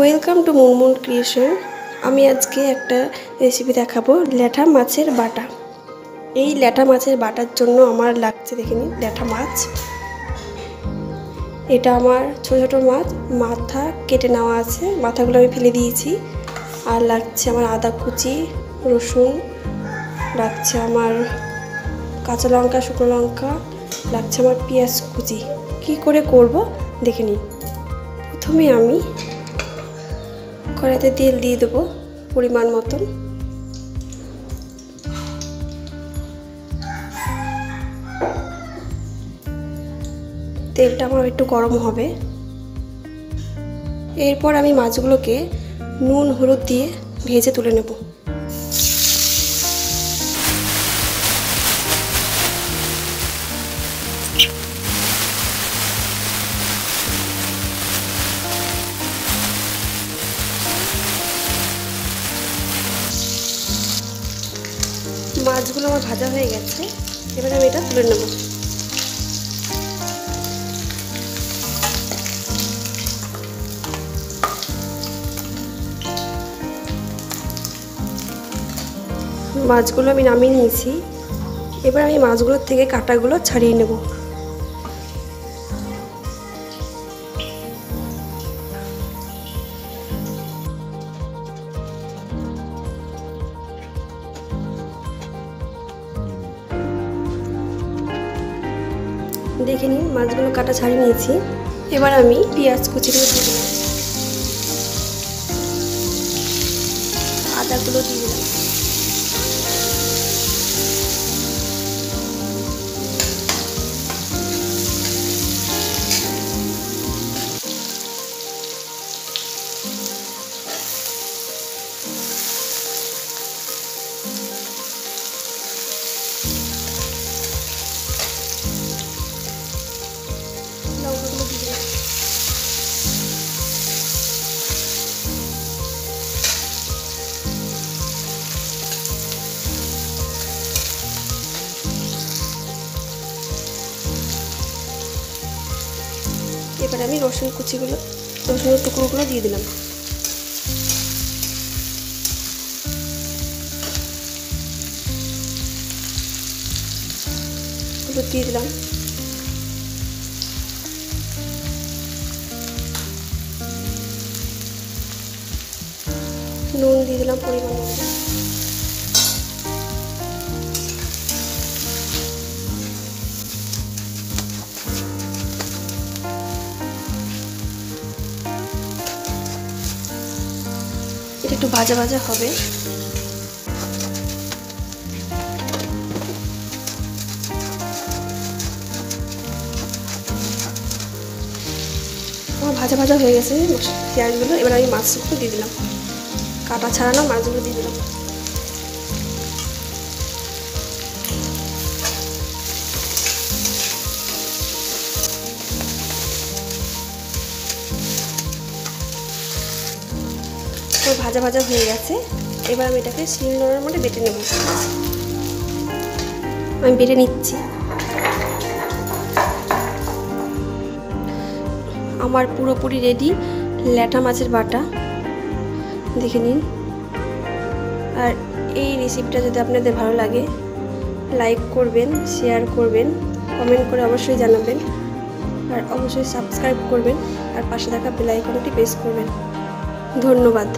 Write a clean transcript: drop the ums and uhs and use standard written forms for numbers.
Welcome to Munmun creation. আমি আজকে একটা রেসিপি দেখাবো, ল্যাঠা মাছের বাটা। এই ল্যাঠা মাছের বাটার জন্য আমার লাগছে, দেখে নিন, ল্যাঠা মাছ। এটা আমার ছোট ছোট মাছ, মাথা কেটে নেওয়া আছে, মাথাগুলো আমি ফেলে দিয়েছি। আর লাগছে আমার আদা কুচি, রসুন, লাগছে আমার কাঁচা লঙ্কা, শুকনো লঙ্কা, লাগছে আমার পেঁয়াজ কুচি। কি করে করব দেখে নিন। প্রথমে আমি কড়াইতে তেল দিয়ে দেবো পরিমাণ মতন। তেলটা আমার একটু গরম হবে। এরপর আমি মাছগুলোকে নুন হলুদ দিয়ে ভেজে তুলে নেব। মাছগুলো আমার ভাজা হয়ে গেছে, এবার আমি এটা তুলে নেব। মাছগুলো আমি নামিয়ে নিয়েছি। এবার আমি মাছগুলোর থেকে কাঁটাগুলো ছাড়িয়ে নেব। দেখে নিন, মাছগুলো কাটা ছাড়িয়ে নিয়েছি। এবার আমি পেঁয়াজ কুচিগুলো দিয়ে দিলাম, আদাগুলো দিয়ে দিলাম, লঙ্কাগুলো দিয়ে দিলাম। এবার আমি রসুনের টুকরোগুলো দিয়ে দিলাম। হলুদ দিয়ে দিলাম, নুন দিয়ে দিলাম পরিমাণ মতো। এটা একটু ভাজা ভাজা হবে। আমার ভাজা ভাজা হয়ে গেছে পেঁয়াজগুলো। এবার আমি মাছগুলো দিয়ে দিলাম, কাটা ছাড়ানো মাছগুলো দিয়ে দিলাম। ভাজা ভাজা হয়ে গেছে। এবার আমি এটাকে শিলনোড়ার মধ্যে বেটে নেব। আমি বেটে নিচ্ছি। আমার পুরোপুরি রেডি ল্যাঠা মাছের বাটা, দেখে নিন। আর এই রেসিপিটা যদি আপনাদের ভালো লাগে, লাইক করবেন, শেয়ার করবেন, কমেন্ট করে অবশ্যই জানাবেন, আর অবশ্যই সাবস্ক্রাইব করবেন, আর পাশে থাকা বেল আইকনটি প্রেস করবেন। ধন্যবাদ।